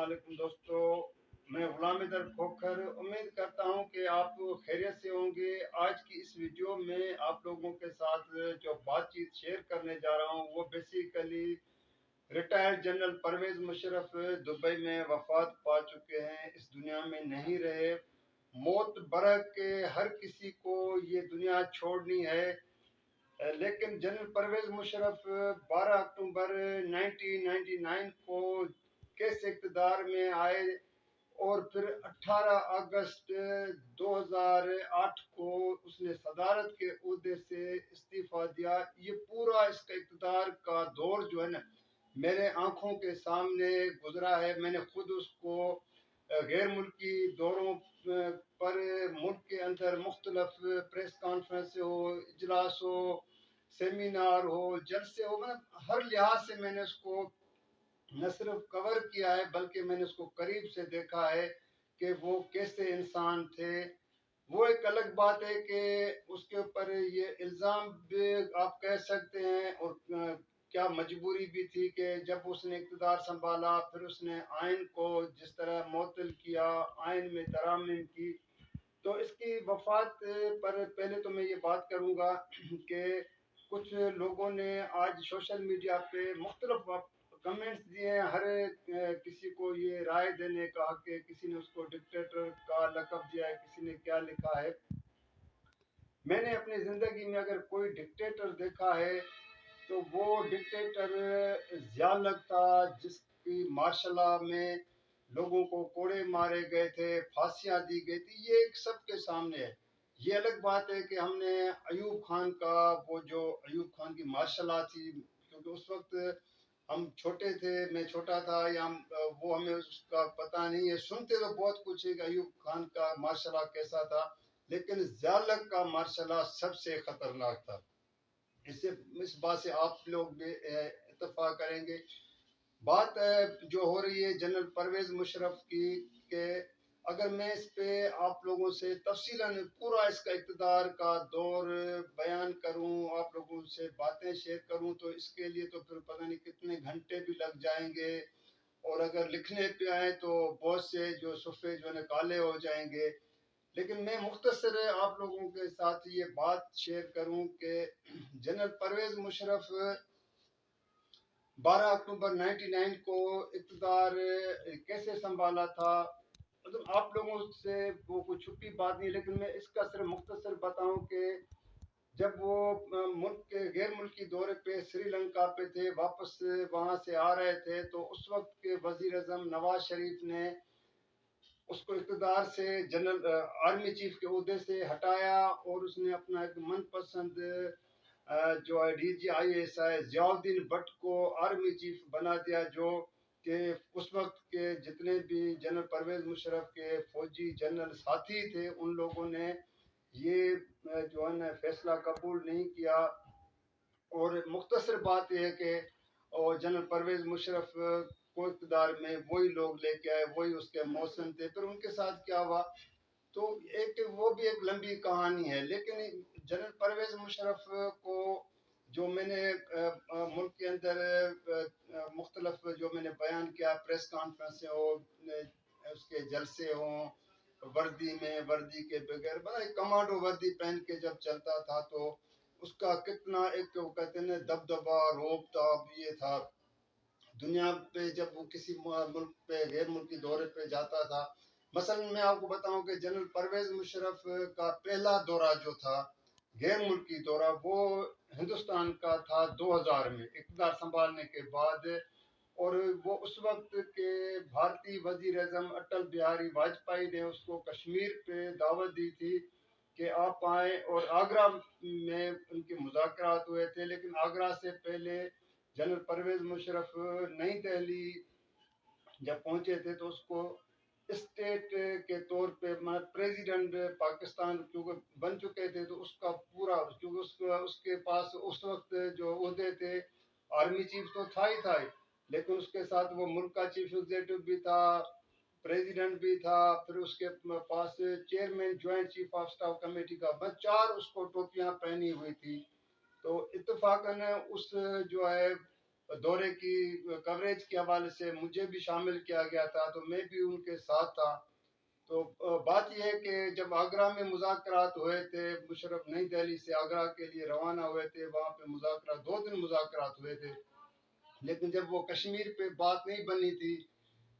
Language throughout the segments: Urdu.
علیکم دوستو، میں غلام در کھوکھر امید کرتا ہوں کہ آپ خیریت سے ہوں گے۔ آج کی اس ویڈیو میں آپ لوگوں کے ساتھ جو بات چیت شیئر کرنے جا رہا ہوں وہ basically retired general Pervez Musharraf Dubai میں وفات پا چکے ہیں، اس دنیا میں نہیں رہے۔ موت برحق کے ہر کسی کو یہ دنیا چھوڑنی ہے، لیکن جنرل پرویز مشرف 12 اکتوبر 1999 کو کیسے اقتدار میں آئے اور پھر 18 اگست 2008 کو اس نے صدارت کے عہدے سے استعفیٰ دیا۔ یہ پورا اس کا اقتدار کا دور جو ہے نا میرے آنکھوں کے سامنے گزرا ہے۔ میں نے خود اس کو غیر ملکی دوروں پر ملک کے اندر مختلف پریس کانفرنس ہو، اجلاس ہو، سیمینار ہو، جلسے ہو، ہر لحاظ سے میں نے اس کو نہ صرف کور کیا ہے بلکہ میں نے اس کو قریب سے دیکھا ہے کہ وہ کیسے انسان تھے۔ وہ ایک الگ بات ہے کہ اس کے اوپر یہ الزام بھی آپ کہہ سکتے ہیں، اور کیا مجبوری بھی تھی کہ جب اس نے اقتدار سنبھالا پھر اس نے آئین کو جس طرح معطل کیا، آئین میں ترامیم کی۔ تو اس کی وفات پر پہلے تو میں یہ بات کروں گا کہ کچھ لوگوں نے آج سوشل میڈیا پہ مختلف کمنٹس دیے ہیں، ہر کسی کو یہ رائے دینے کا حق ہے۔ کسی نے اس کو ڈکٹیٹر کا لقب دیا ہے، کسی نے کیا لکھا ہے۔ میں نے اپنی زندگی میں اگر کوئی ڈکٹیٹر دیکھا ہے تو وہ ڈکٹیٹر ضیاء الحق تھا، جس کی مارشل لا میں لوگوں کو کوڑے مارے گئے تھے، پھانسیاں دی گئی تھی۔ یہ ایک سب کے سامنے ہے۔ یہ الگ بات ہے کہ ہم نے ایوب خان کا وہ جو ایوب خان کی مارشل لا تھی، کیونکہ اس وقت ہم چھوٹے تھے، میں چھوٹا تھا، یا وہ ہمیں اس کا پتہ نہیں ہے، سنتے تو بہت کچھ ہے کہ ایوب خان کا مارشل لا کیسا تھا، لیکن ضیاء الحق کا مارشل لا سب سے خطرناک تھا۔ اس بات سے آپ لوگ بھی اتفاق کریں گے۔ بات جو ہو رہی ہے جنرل پرویز مشرف کی، کہ اگر میں اس پہ آپ لوگوں سے تفصیلاً پورا اس کا اقتدار کا دور بیان کروں، آپ لوگوں سے باتیں شیئر کروں، تو اس کے لیے تو پھر پتہ نہیں کتنے گھنٹے بھی لگ جائیں گے، اور اگر لکھنے پہ آئیں تو بہت سے جو صفحے جو ہے کالے ہو جائیں گے۔ لیکن میں مختصر آپ لوگوں کے ساتھ یہ بات شیئر کروں کہ جنرل پرویز مشرف 12 اکتوبر 99 کو اقتدار کیسے سنبھالا تھا۔ مطلب آپ لوگوں سے وہ کوئی چھپی بات نہیں، لیکن میں اس کا صرف مختصر بتاؤں کہ جب وہ ملک کے غیر ملکی دورے پہ سری لنکا پہ تھے، واپس وہاں سے آ رہے تھے، تو اس وقت کے وزیر اعظم نواز شریف نے اس کو اقتدار سے جنرل آرمی چیف کے عہدے سے ہٹایا، اور اس نے اپنا ایک من پسند جو ڈی جی آئی ایس ہے ضیاء الدین بٹ کو آرمی چیف بنا دیا، جو کہ اس وقت کے جتنے بھی جنرل پرویز مشرف کے فوجی جنرل ساتھی تھے ان لوگوں نے یہ جو ہے نا فیصلہ قبول نہیں کیا۔ اور مختصر بات یہ ہے کہ جنرل پرویز مشرف کو اقتدار میں وہی لوگ لے کے آئے، وہی اس کے موسم تھے، پھر ان کے ساتھ کیا ہوا تو وہ بھی ایک لمبی کہانی ہے۔ لیکن جنرل پرویز مشرف کو جو میں نے ملک کے اندر مختلف جو میں نے بیان کیا، پریس کانفرنس ہو، اس کے جلسے ہوں، وردی میں، وردی کے بغیر، کمانڈو وردی پہن کے جب چلتا تھا تو اس کا کتنا ایک وہ کہتے ہیں دبدبا، روب تاب یہ تھا دنیا پہ جب وہ کسی ملک پہ غیر ملکی دورے پہ جاتا تھا۔ مثلا میں آپ کو بتاؤں کہ جنرل پرویز مشرف کا پہلا دورہ جو تھا غیر ملکی دورہ، وہ ہندوستان کا تھا 2000 میں اقتدار سنبھالنے کے بعد، اور وہ اس وقت کے بھارتی وزیر اعظم اٹل بہاری واجپئی نے اس کو کشمیر پہ دعوت دی تھی کہ آپ آئیں، اور آگرہ میں ان کے مذاکرات ہوئے تھے۔ لیکن آگرہ سے پہلے جنرل پرویز مشرف نئی دہلی جب پہنچے تھے تو اس کو اسٹیٹ کے طور پہ پریزیڈنٹ پاکستان کیونکہ بن چکے تھے، تو اس کا پورا کیونکہ اس کے پاس اس وقت جو عہدے تھے آرمی چیف تو تھا ہی تھا، لیکن اس کے ساتھ وہ ملک کا چیف ایگزیکٹو بھی تھا، پریزیڈنٹ بھی تھا، پھر اس کے پاس chairman joint chief of staff committee کا، بس 4 اس کو ٹوپیاں پہنی ہوئی تھی۔ تو اتفاقاً اس جو ہے دورے کی کوریج کے حوالے سے مجھے بھی شامل کیا گیا تھا، تو میں بھی ان کے ساتھ تھا۔ تو بات یہ ہے کہ جب آگرہ میں مذاکرات ہوئے تھے، مشرف نئی دہلی سے آگرہ کے لیے روانہ ہوئے تھے، وہاں پہ مذاکرات 2 دن مذاکرات ہوئے تھے، لیکن جب وہ کشمیر پہ بات نہیں بنی تھی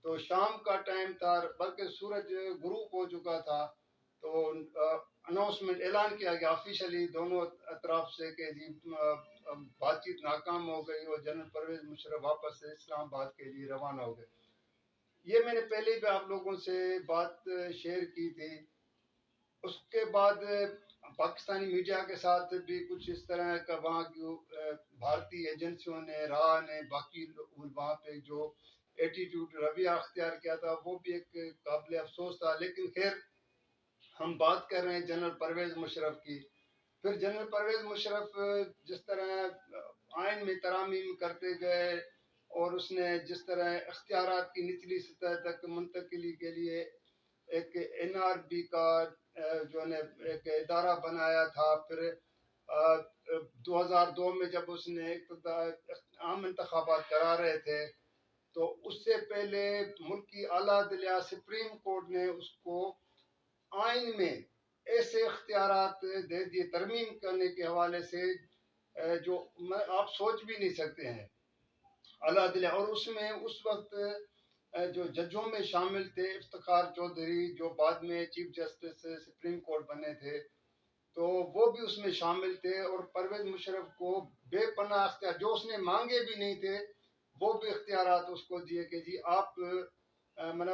تو شام کا ٹائم تھا، بلکہ سورج غروب ہو چکا تھا، تو اناؤنسمنٹ اعلان کیا گیا آفیشلی دونوں اطراف سے کہ جی بات چیت ناکام ہو گئی اور جنرل پرویز مشرف واپس سے اسلام آباد کے لیے روانہ ہو گئے۔ یہ میں نے پہلے بھی آپ لوگوں سے بات شیئر کی تھی۔ اس کے بعد پاکستانی میڈیا کے ساتھ بھی کچھ اس طرح کا وہاں کی بھارتی ایجنسیوں نے، راہ نے، باقی وہاں پہ جو ایٹیٹیوڈ رویہ اختیار کیا تھا وہ بھی ایک قابل افسوس تھا، لیکن خیر ہم بات کر رہے ہیں جنرل پرویز مشرف کی۔ پھر جنرل پرویز مشرف جس طرح آئین میں ترامیم کرتے گئے اور اس نے جس طرح اختیارات کی نچلی سطح تک منتقلی کے لیے ایک این آر بی کا جو ہے ایک ادارہ بنایا تھا، پھر 2002 میں جب اس نے عام انتخابات کرا رہے تھے تو اس سے پہلے ملک کی اعلیٰ عدلیہ سپریم کورٹ نے اس کو آئین میں ایسے اختیارات دے دیے ترمیم کرنے کے حوالے سے جو آپ سوچ بھی نہیں سکتے ہیں اعلیٰ عدلیہ، اور اس میں اس وقت جو ججوں میں شامل تھے افتخار چودھری جو بعد میں چیف جسٹس سپریم کورٹ بنے تھے، تو وہ بھی اس میں شامل تھے، اور پرویز مشرف کو بے پناہ اختیار جو اس نے مانگے بھی نہیں تھے وہ بھی اختیارات اس کو دیے کہ جی آپ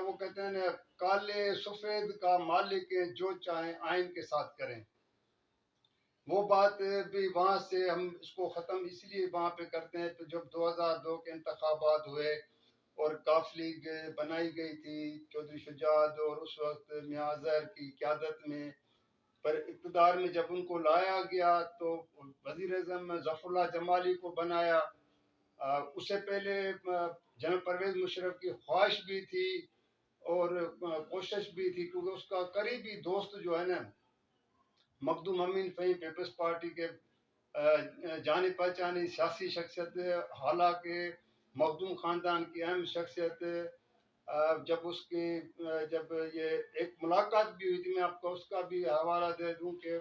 وہ کہتے ہیں کالے سفید کا مالک جو چاہیں آئین کے ساتھ کریں۔ وہ بات بھی وہاں سے ہم اس کو ختم اس لیے وہاں پہ کرتے ہیں تو جب 2002 کے انتخابات ہوئے اور کاف لیگ بنائی گئی تھی چودھری شجاعت اور اس وقت میاں اظہر کی قیادت میں، پر اقتدار میں جب ان کو لایا گیا تو وزیر اعظم ظفر اللہ جمالی کو بنایا۔ اس سے پہلے جنرل پرویز مشرف کی خواہش بھی تھی اور کوشش بھی تھی، کیونکہ اس کا قریبی دوست جو ہے نا مخدوم امین فہیم پیپلز پارٹی کے جانی پہچانی سیاسی شخصیت، حالانکہ مخدوم خاندان کی اہم شخصیت، جب اس کی جب یہ ایک ملاقات بھی ہوئی تھی، میں آپ کو اس کا بھی حوالہ دے دوں کہ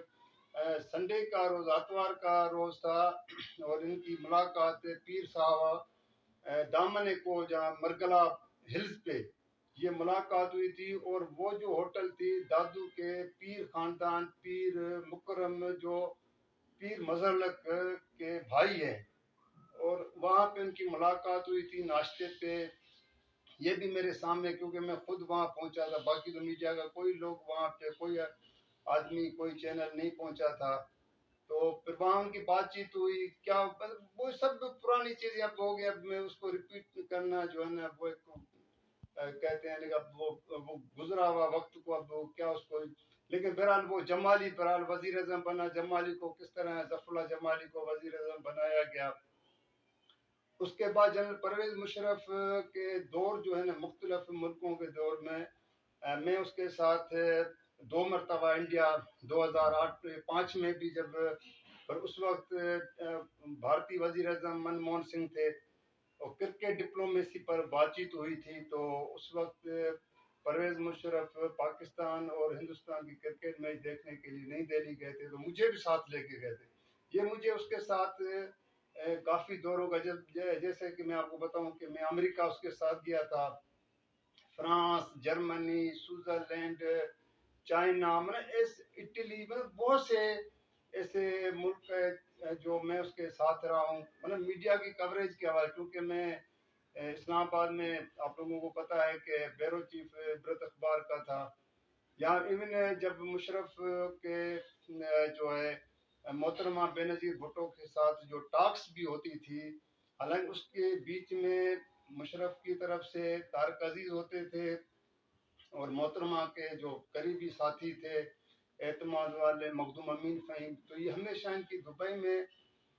سنڈے کا روز اتوار کا روز تھا اور ان کی ملاقات پیر صاحب دامن کو جہاں مرگلا ہلز پہ یہ ملاقات ہوئی تھی، اور وہ جو ہوٹل تھی دادو کے پیر خاندان پیر مکرم جو پیر مظہرلک کے بھائی ہیں، اور وہاں پہ ان کی ملاقات ہوئی تھی ناشتے پہ۔ یہ بھی میرے سامنے کیونکہ میں خود وہاں پہنچا تھا، باقی تو میڈیا کا کوئی لوگ وہاں پہ کوئی آدمی کوئی چینل نہیں پہنچا تھا، تو پھر وہاں ان کی بات چیت ہوئی، کیا وہ سب پرانی چیزیں اب ہو گئی، اب میں اس کو ریپیٹ کرنا جو ہے نا وہ ایک کہتے ہیں کہ اب وہ گزرا ہوا وقت کو اب کیا اس کو، لیکن بہرحال وہ جمالی بہرحال وزیر اعظم بنا، جمالی کو کس طرح ظفر اللہ جمالی کو وزیر اعظم بنایا گیا۔ اس کے بعد جنرل پرویز مشرف کے دور جو ہے نا مختلف ملکوں کے دور میں میں اس کے ساتھ 2 مرتبہ انڈیا 2008-5 میں بھی جب پر اس وقت بھارتی وزیر اعظم منموہن سنگھ تھے اور کرکٹ ڈپلومیسی پر بات چیت ہوئی تھی، تو اس وقت پرویز مشرف پاکستان اور ہندوستان کی کرکٹ میچ دیکھنے کے لیے نئی دہلی گئے تھے، تو مجھے بھی ساتھ لے کے گئے تھے۔ یہ مجھے اس کے ساتھ کافی دوروں کا جیسے کہ میں آپ کو بتاؤں کہ میں امریکہ اس کے ساتھ گیا تھا، France, Germany, Switzerland, China, Italy, بہت سے ایسے ملک جو میں اس کے ساتھ رہا ہوں، میڈیا کی کوریج کے حوالے، کیونکہ میں اسلام آباد میں آپ لوگوں کو پتہ ہے کہ بیورو چیف عبرت اخبار کا تھا، یہاں ایون جب مشرف کے جو ہے محترمہ بے نظیر بھٹو کے ساتھ جو ٹاکس بھی ہوتی تھی، حالانکہ اس کے بیچ میں مشرف کی طرف سے طارق عزیز ہوتے تھے اور محترمہ کے جو قریبی ساتھی تھے اعتماد والے مخدوم امین فہیم، تو یہ ہمیشہ ان کی دبئی میں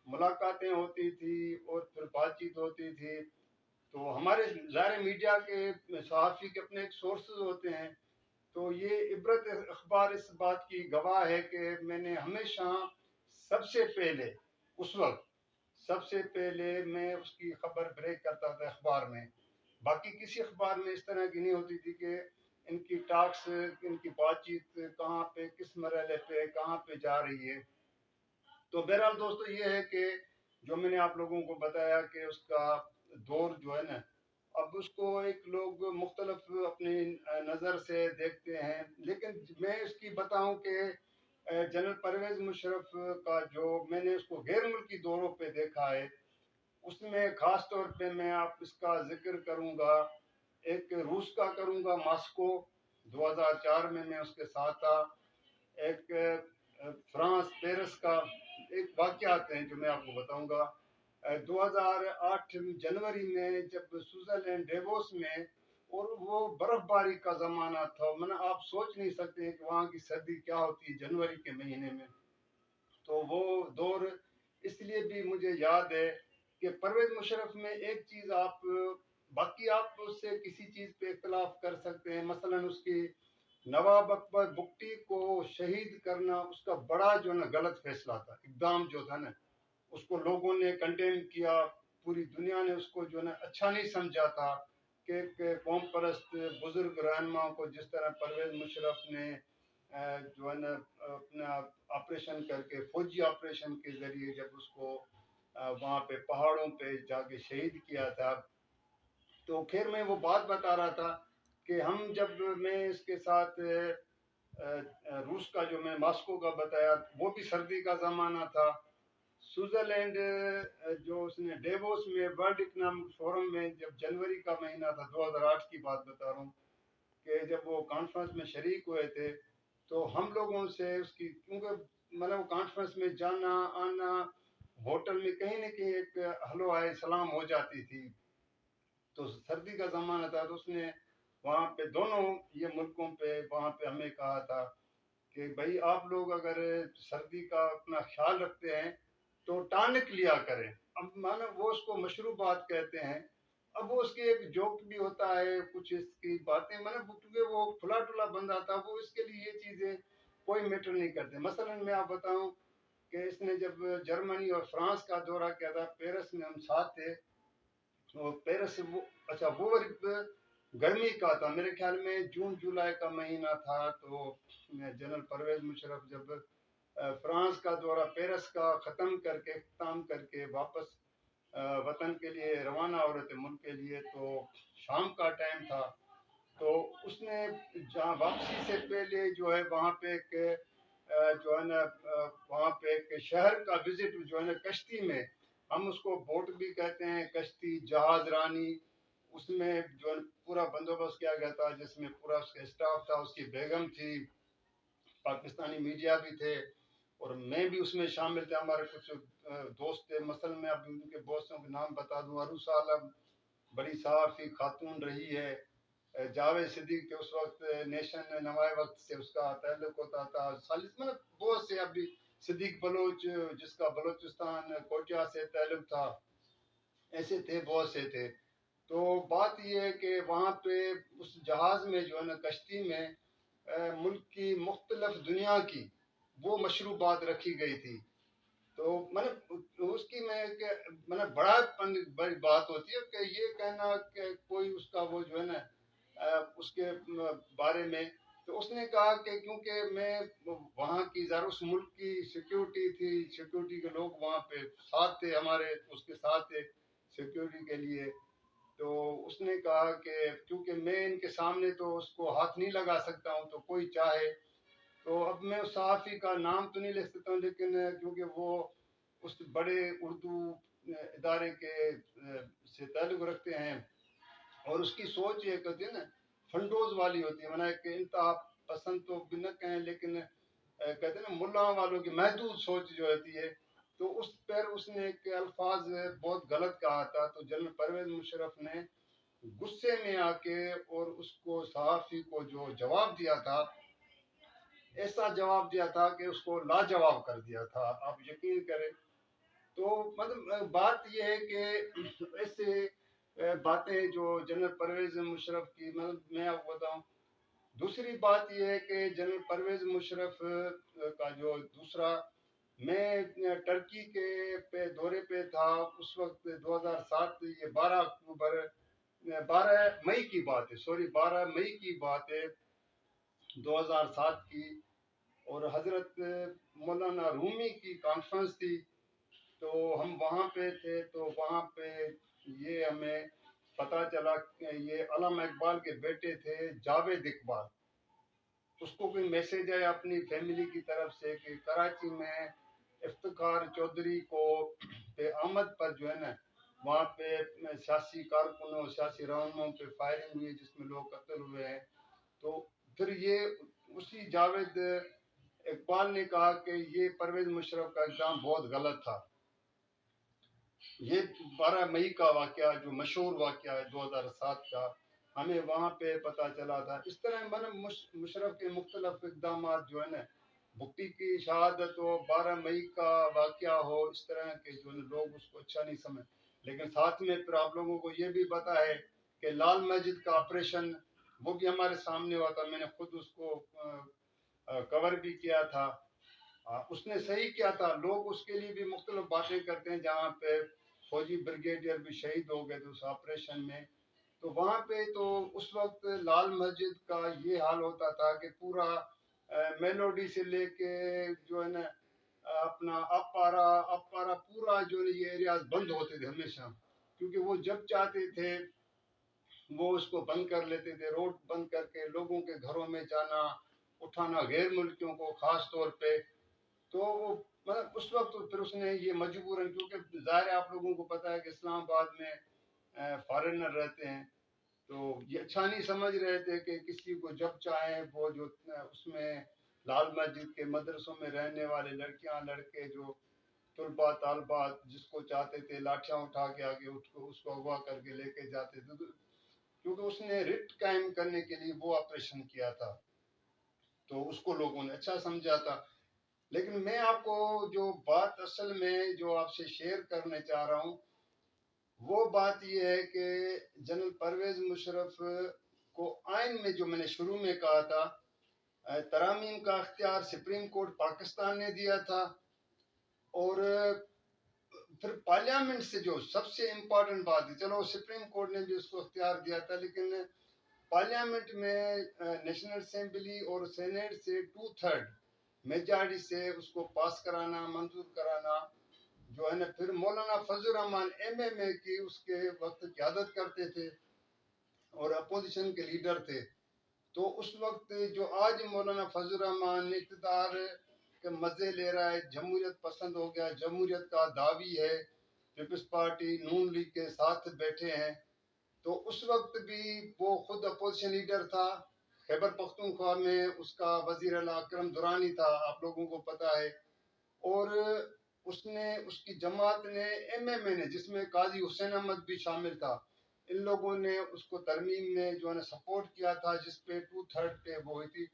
ملاقاتیں ہوتی تھی اور پھر بات چیت ہوتی تھی۔ تو ہمارے ظاہر میڈیا کے صحافی کے اپنے ایک سورسز ہوتے ہیں، تو یہ عبرت اخبار اس بات کی گواہ ہے کہ میں نے ہمیشہ سب سے پہلے اس وقت سب سے پہلے میں اس کی خبر بریک کرتا تھا اخبار میں، باقی کسی اخبار میں اس طرح کی نہیں ہوتی تھی کہ ان کی ٹاکس، ان کی بات چیت کہاں پہ کس مرحلے پہ کہاں پہ جا رہی ہے۔ تو بہرحال دوستو یہ ہے کہ جو میں نے آپ لوگوں کو بتایا کہ اس کا دور جو ہے نا، اب اس کو ایک لوگ مختلف اپنی نظر سے دیکھتے ہیں، لیکن میں اس کی بتاؤں کہ جنرل پرویز مشرف کا جو میں نے اس کو غیر ملکی دوروں پہ دیکھا ہے، اس میں خاص طور پہ میں آپ اس کا ذکر کروں گا، ایک روس کا کروں گا، ماسکو 2004 میں اس کے ساتھ تھا، ایک فرانس پیرس کا ایک واقعات ہیں جو میں آپ کو بتاؤں گا۔ 2008 جنوری میں جب سوئٹزرلینڈ ڈیووس میں، اور وہ برف باری کا زمانہ تھا، آپ سوچ نہیں سکتے کہ وہاں کی سردی کیا ہوتی ہے جنوری کے مہینے میں۔ تو وہ دور اس لیے بھی مجھے یاد ہے کہ پرویز مشرف میں ایک چیز آپ، باقی آپ اس سے کسی چیز پہ اختلاف کر سکتے ہیں، مثلا اس کی نواب اکبر بگٹی کو شہید کرنا اس کا بڑا جو نا غلط فیصلہ تھا، اقدام جو تھا نا، اس کو لوگوں نے کنڈیم کیا، پوری دنیا نے اس کو جو نا اچھا نہیں سمجھا تھا کہ قوم پرست بزرگ رہنماؤں کو جس طرح پرویز مشرف نے جو ہے نا اپنا آپریشن کر کے، فوجی آپریشن کے ذریعے جب اس کو وہاں پہ پہاڑوں پہ جا کے شہید کیا تھا۔ تو خیر میں وہ بات بتا رہا تھا کہ ہم جب میں اس کے ساتھ روس کا جو میں ماسکو کا بتایا وہ بھی سردی کا زمانہ تھا، سوئٹزرلینڈ جو اس نے ڈیووس میں ورلڈ اکنامک فورم میں جب جنوری کا مہینہ تھا، 2008 کی بات بتا رہا ہوں، کہ جب وہ کانفرنس میں شریک ہوئے تھے تو ہم لوگوں سے اس کی، کیونکہ وہ کانفرنس میں جانا آنا ہوٹل میں کہیں نہ کہیں ایک ہلو آئے سلام ہو جاتی تھی، تو سردی کا زمانہ تھا، تو اس نے وہاں پہ دونوں یہ ملکوں پہ وہاں پہ ہمیں کہا تھا کہ بھائی آپ لوگ اگر سردی کا اپنا خیال رکھتے ہیں تو ٹانک لیا کریں۔ اب وہ اس کو مشروبات کہتے ہیں، اب وہ اس کی ایک جوک بھی ہوتا ہے، کچھ اس کی باتیں کیونکہ وہ کھلا ٹلا بندہ تھا، وہ اس کے لیے یہ چیزیں کوئی میٹر نہیں کرتے۔ مثلا میں آپ بتاؤں کہ اس نے جب جرمنی اور فرانس کا دورہ کیا تھا، پیرس میں ہم ساتھ تھے، پیرس وہ اچھا وہ گرمی کا تھا، میرے خیال میں جون جولائی کا مہینہ تھا، تو جنرل پرویز مشرف جب فرانس کا دورہ پیرس کا ختم کر کے اختتام کر کے واپس وطن کے لیے روانہ ہو رہے تھے، ملک کے لیے، تو شام کا ٹائم تھا، تو اس نے جہاں واپسی سے پہلے جو ہے وہاں پہ ایک جو ہے نا وہاں پہ ایک شہر کا وزٹ جو ہے نا کشتی میں، ہم اس کو بوٹ بھی کہتے ہیں، کشتی جہاز رانی، اس میں جو ہے پورا بندوبست کیا گیا تھا، جس میں پورا اس کا اسٹاف تھا، اس کی بیگم تھی، پاکستانی میڈیا بھی تھے، اور میں بھی اس میں شامل تھے، ہمارے کچھ دوست تھے، مثلا میں اب ان کے دوستوں کے نام بتا دوں، عروس عالم بڑی صحافی خاتون رہی ہے، جاوید صدیق کے اس وقت نیشن نوائے وقت سے اس کا تعلق ہوتا تھا، بہت سے، ابھی صدیق بلوچ جس کا بلوچستان کوٹیا سے تعلق تھا، ایسے تھے، بہت سے تھے۔ تو بات یہ ہے کہ وہاں پہ اس جہاز میں جو ہے نا کشتی میں ملک کی مختلف دنیا کی وہ مشروبات رکھی گئی تھی، تو اس کی بڑی بات ہوتی ہے کہ یہ کہنا کہ کوئی اس کا وہ جو ہے نا اس کے بارے میں، تو اس نے کہا کہ کیونکہ میں وہاں کی ذرا اس ملک کی سیکیورٹی تھی، سیکیورٹی کے لوگ وہاں پہ ساتھ تھے، ہمارے اس کے ساتھ تھے سیکیورٹی کے لیے، تو اس نے کہا کہ کیونکہ میں ان کے سامنے تو اس کو ہاتھ نہیں لگا سکتا ہوں، تو کوئی چاہے تو اب میں اس صحافی کا نام تو نہیں لکھ سکتا ہوں، لیکن کیونکہ وہ اس بڑے اردو ادارے کے سے تعلق رکھتے ہیں، اور اس کی سوچ یہ کہتی ہے نا فنڈوز والی ہوتی ہے، ایک انتہا پسند تو بھی نہ کہیں، لیکن کہتے ہیں نا ملا والوں کی محدود سوچ جو ہوتی ہے، تو اس پر اس نے ایک الفاظ بہت غلط کہا تھا، تو جنرل پرویز مشرف نے غصے میں آ کے اور اس کو صحافی کو جو جواب دیا تھا، ایسا جواب دیا تھا کہ اس کو لاجواب کر دیا تھا، آپ یقین کریں۔ تو بات یہ ہے کہ ایسے باتیں جو جنرل پرویز مشرف کی، میں آپ کو بتاؤں، دوسری بات یہ ہے کہ جنرل پرویز مشرف کا جو دوسرا میں ٹرکی کے دورے پہ تھا اس وقت 2007، یہ 12 مئی کی بات ہے، 12 مئی کی بات ہے 2007 کی، اور حضرت مولانا رومی کی کانفرنس تھی، تو ہم وہاں پہ تھے، تو وہاں پہ یہ ہمیں پتہ چلا کہ یہ علامہ اقبال کے بیٹے تھے جاوید اقبال، اس کو کوئی میسج ہے اپنی فیملی کی طرف سے کہ کراچی میں افتخار چودھری کو پہ آمد پر جو ہے نا وہاں پہ سیاسی کارکنوں سیاسی رہنماؤں پہ فائرنگ ہوئی جس میں لوگ قتل ہوئے ہیں، تو پھر یہ اسی جاوید اقبال نے کہا کہ یہ پرویز مشرف کا اقدام بہت غلط تھا۔ یہ 12 مئی کا واقعہ جو مشہور واقعہ ہے 2007 کا، ہمیں وہاں پہ پتہ چلا تھا۔ اس طرح مشرف کے مختلف اقدامات جو ہے نا، بھٹی کی شہادت ہو، 12 مئی کا واقعہ ہو، اس طرح کے جو لوگ اس کو اچھا نہیں سمجھ، لیکن ساتھ میں پھر آپ لوگوں کو یہ بھی پتا ہے کہ لال مسجد کا آپریشن وہ بھی ہمارے سامنے ہوا تھا، میں نے خود اس کو کور بھی کیا تھا۔ اس نے صحیح کیا تھا، لوگ اس کے لیے بھی مختلف باتیں کرتے ہیں، جہاں پہ فوجی بریگیڈیئر بھی شہید ہو گئے تھے اس آپریشن میں، تو وہاں پہ تو اس وقت لال مسجد کا یہ حال ہوتا تھا کہ پورا میلوڈی سے لے کے جو ہے نا اپنا اپارا پورا جو ہے یہ ایریاز بند ہوتے تھے ہمیشہ، کیونکہ وہ جب چاہتے تھے وہ اس کو بند کر لیتے تھے، روڈ بند کر کے لوگوں کے گھروں میں جانا اٹھانا غیر ملکیوں کو خاص طور پہ، تو وہ مطلب اس وقت پھر اس نے یہ مجبوراً، کیونکہ ظاہر ہے آپ لوگوں کو پتہ ہے کہ اسلام آباد میں فارنر رہتے ہیں، تو یہ اچھا نہیں سمجھ رہے تھے کہ کسی کو جب چاہیں وہ جو اس میں لال مسجد کے مدرسوں میں رہنے والے لڑکیاں لڑکے جو طلباء طالبات جس کو چاہتے تھے لاٹھیاں اٹھا کے آگے اس کو اغوا کر کے لے کے جاتے تھے، کیونکہ اس نے رٹ قائم کرنے کے لیے وہ آپریشن کیا تھا، تو اس کو لوگوں نے اچھا سمجھا تھا۔ لیکن میں آپ کو جو بات اصل میں جو آپ سے شیئر کرنے چاہ رہا ہوں وہ بات یہ ہے کہ جنرل پرویز مشرف کو آئین میں جو میں نے شروع میں کہا تھا ترامیم کا اختیار سپریم کورٹ پاکستان نے دیا تھا، اور پھر پارلیامنٹ سے جو سب سے امپورٹنٹ بات ہے، چلو سپریم کورٹ نے بھی اس کو اختیار دیا تھا، لیکن پارلیامنٹ میں نیشنل اسمبلی اور سینیٹ سے 2/3 میجارٹی سے اس کو پاس کرانا منظور کرانا جو ہے نا، پھر مولانا فضل الرحمان ایم اے کی اس کے وقت قیادت کرتے تھے اور اپوزیشن کے لیڈر تھے، تو اس وقت جو آج مولانا فضل الرحمان اقتدار کے مزے لے رہا ہے، جمہوریت پسند ہو گیا، جمہوریت کا دعوی ہے، پیپلز پارٹی نون لیگ کے ساتھ بیٹھے ہیں، تو اس وقت بھی وہ خود اپوزیشن لیڈر تھا، خیبر پختونخوا میں اس کا وزیر اعلیٰ اکرم درانی تھا، آپ لوگوں کو پتہ ہے، اور اس کی جماعت نے ایم اے نے جس میں قاضی حسین احمد بھی شامل تھا، ان لوگوں نے اس کو ترمیم میں جو ہے نا سپورٹ کیا تھا، جس پہ 2/3 پہ وہ ہوئی تھی۔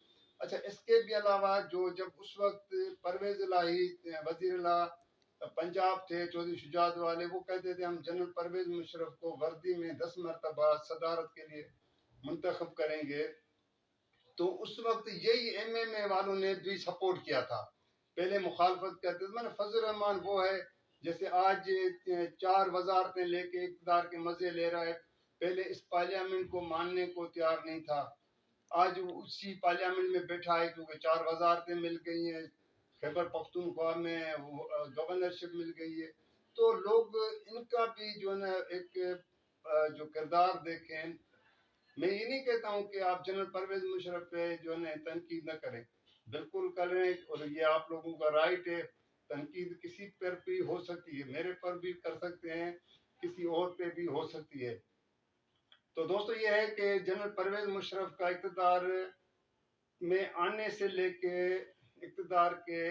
اچھا، اس کے بھی علاوہ جب اس وقت پرویز الہی وزیر اعلیٰ پنجاب تھے چودھری شجاعت والے، وہ کہتے تھے ہم جنرل پرویز مشرف کو وردی میں 10 مرتبہ صدارت کے لیے منتخب کریں گے، تو اس وقت یہی ایم اے والوں نے بھی سپورٹ کیا تھا، پہلے مخالفت کرتے تھے۔ فضل الرحمان وہ ہے جیسے آج 4 وزارتیں لے کے اقتدار کے مزے لے رہا ہے، پہلے اس پارلیامنٹ کو ماننے کو تیار نہیں تھا، آج وہ اسی پارلیامنٹ میں بیٹھا ہے کیونکہ 4 وزارتیں مل گئی ہیں، خیبر پختونخوا میں گورنرشپ مل گئی ہے، تو لوگ ان کا بھی جو ہے نا ایک جو کردار دیکھیں، میں یہ نہیں کہتا ہوں کہ آپ جنرل پرویز مشرف پہ جو ہے نا تنقید نہ کریں، بالکل کریں، اور یہ آپ لوگوں کا رائٹ ہے، تنقید کسی پر بھی ہو سکتی ہے، میرے پر بھی کر سکتے ہیں، کسی اور پہ بھی ہو سکتی ہے۔ تو دوستو یہ ہے کہ جنرل پرویز مشرف کا اقتدار میں آنے سے لے کے اقتدار کے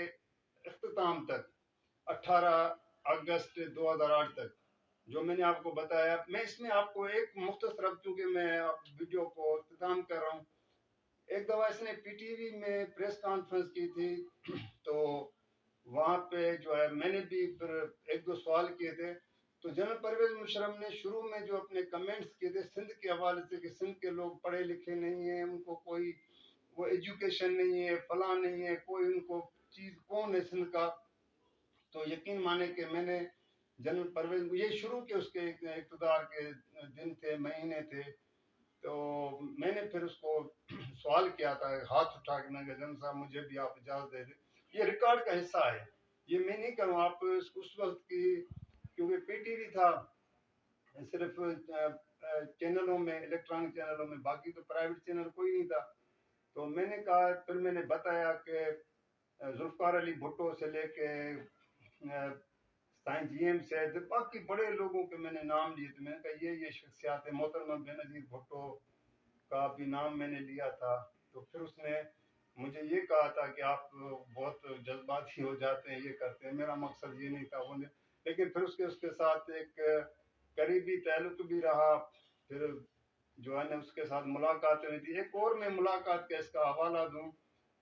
اختتام تک 18 اگست 2008 تک جو میں نے آپ کو بتایا، میں اس میں آپ کو ایک مختصر، کیونکہ میں ویڈیو کو اختتام کر رہا ہوں، ایک دفعہ اس نے پی ٹی وی میں پریس کانفرنس کی تھی، تو وہاں پہ جو ہے میں نے بھی پھر 1-2 سوال کیے تھے، تو جنرل پرویز مشرف نے شروع میں جو اپنے کمنٹس کیے تھے سندھ کے حوالے سے کہ سندھ کے لوگ پڑھے لکھے نہیں ہیں، ان کو کوئی وہ ایجوکیشن نہیں ہے، فلاں نہیں ہے، کوئی ان کو چیز کون ہے سندھ کا، تو یقین مانے کہ میں نے جنرل پرویز یہ شروع کے اس کے اقتدار کے دن تھے، مہینے تھے، تو میں نے پھر اس کو سوال کیا تھا، ہاتھ اٹھا کے میں نے کہا جنرل صاحب مجھے بھی آپ اجازت دے دیں، یہ ریکارڈ کا حصہ ہے، یہ میں نہیں کروں، آپ اس وقت کی کیونکہ پی ٹی وی تھا صرف چینلوں میں، الیکٹرانک چینلوں میں، باقی تو پرائیویٹ چینل کوئی نہیں تھا. تو میں نے کہا، پھر میں نے بتایا کہ ذوالفقار علی بھٹو سے لے کے سائن جی ایم سے باقی بڑے لوگوں کے میں نے نام لیے. تو میں نے کہا یہ شخصیات ہے. محترمہ بینظیر بھٹو کا بھی نام میں نے لیا تھا. تو پھر اس نے مجھے یہ کہا تھا کہ آپ بہت جذباتی ہو جاتے ہیں، یہ کرتے ہیں. میرا مقصد یہ نہیں تھا. لیکن پھر اس کے ساتھ ایک قریبی تعلق بھی رہا. پھر جو ہے نا اس کے ساتھ ملاقات ہوئی تھی. ایک اور میں ملاقات کا اس کا حوالہ دوں.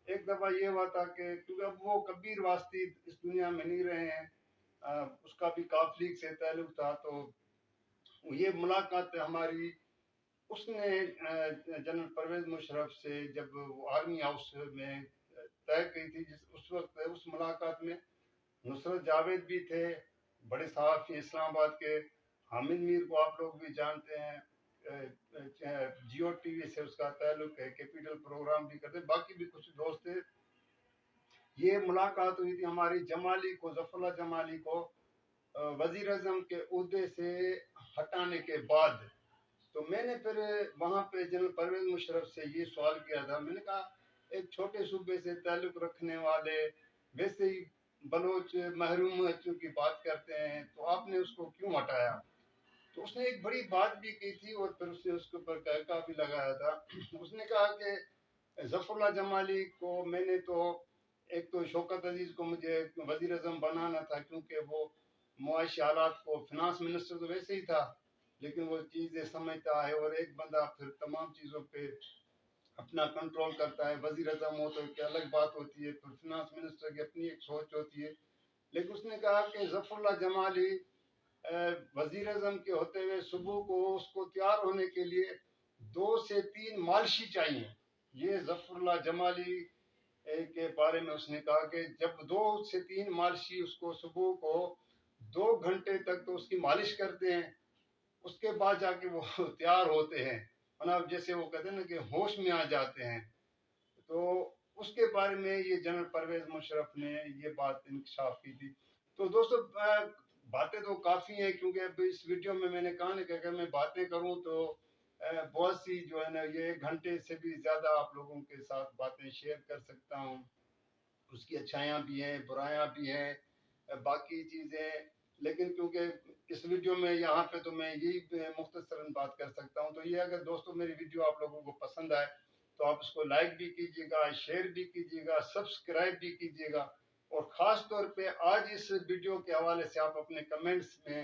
ایک دفعہ یہ ہوا تھا کہ کیونکہ اب وہ کبیر واسطی اس دنیا میں نہیں رہے ہیں، اس کا بھی کاف لیگ سے تعلق تھا. تو یہ ملاقات ہماری اس نے جنرل پرویز مشرف سے جب وہ آرمی ہاؤس میں طے کی تھی، اس وقت اس ملاقات میں نصرت جاوید بھی تھے، بڑے صحافی اسلام آباد کے. حامد میر کو آپ لوگ بھی جانتے ہیں، جیو ٹی وی سے اس کا تعلق ہے، کیپیٹل پروگرام بھی کرتے، باقی بھی کچھ دوست تھے. یہ ملاقات ہوئی تھی ہماری جمالی کو، ظفر اللہ جمالی کو وزیر اعظم کے عہدے سے ہٹانے کے بعد. تو میں نے پھر وہاں پہ جنرل پرویز مشرف سے یہ سوال کیا تھا. میں نے کہا ایک چھوٹے صوبے سے تعلق رکھنے والے، ویسے ہی بلوچ محرومیتوں کی بات کرتے ہیں، تو آپ نے اس کو کیوں ہٹایا؟ تو اس نے ایک بڑی بات بھی کی تھی اور پھر اس نے اس کے اوپر کہکا بھی لگایا تھا. اس نے کہا کہ ظفر اللہ جمالی کو میں نے تو ایک تو شوکت عزیز کو مجھے وزیر اعظم بنانا تھا کیونکہ وہ معاشی حالات کو، فنانس منسٹر تو ویسے ہی تھا لیکن وہ چیزیں سمجھتا ہے، اور ایک بندہ پھر تمام چیزوں پہ اپنا کنٹرول کرتا ہے. وزیر اعظم ہو تو ایک الگ بات ہوتی ہے، پھر فنانس منسٹر کی اپنی ایک سوچ ہوتی ہے. لیکن اس نے کہا کہ ظفر اللہ جمالی وزیر اعظم کے ہوتے ہوئے صبح کو اس کو تیار ہونے کے لیے 2 سے 3 مالشی چاہیے. یہ ظفر اللہ جمالی کے بارے میں اس نے کہا کہ جب 2 سے 3 مالشی اس کو صبح کو 2 گھنٹے تک تو اس کی مالش کرتے ہیں، اس کے بعد جا کے وہ تیار ہوتے ہیں، جیسے وہ کہتے ہیں نا کہ ہوش میں آ جاتے ہیں. تو اس کے بارے میں یہ جنرل پرویز مشرف نے یہ بات انکشاف کی تھی. تو دوستو باتیں تو کافی ہیں، کیونکہ اب اس ویڈیو میں نے کہا نا کہ اگر میں باتیں کروں تو بہت سی جو ہے نا یہ 1 گھنٹے سے بھی زیادہ آپ لوگوں کے ساتھ باتیں شیئر کر سکتا ہوں. اس کی اچھائیاں بھی ہیں، برائیاں بھی ہیں، باقی چیزیں. لیکن کیونکہ اس ویڈیو میں یہاں پہ تو میں یہی مختصراً بات کر سکتا ہوں. تو یہ اگر دوستوں میری ویڈیو آپ لوگوں کو پسند آئے تو آپ اس کو لائک بھی کیجیے گا، شیئر بھی کیجیے گا، سبسکرائب بھی کیجیے گا. اور خاص طور پہ آج اس ویڈیو کے حوالے سے آپ اپنے کمنٹس میں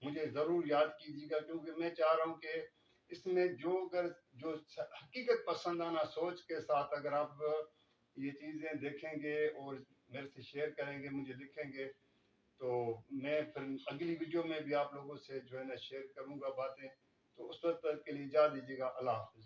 مجھے ضرور یاد کیجیے گا، کیونکہ میں چاہ رہا ہوں کہ اس میں جو حقیقت پسندانہ سوچ کے ساتھ اگر آپ یہ چیزیں دیکھیں گے اور میرے سے شیئر کریں گے، مجھے لکھیں گے، تو میں پھر اگلی ویڈیو میں بھی آپ لوگوں سے جو ہے نا شیئر کروں گا باتیں. تو اس وقت کے لیے اجازت دیجیے گا. اللہ حافظ.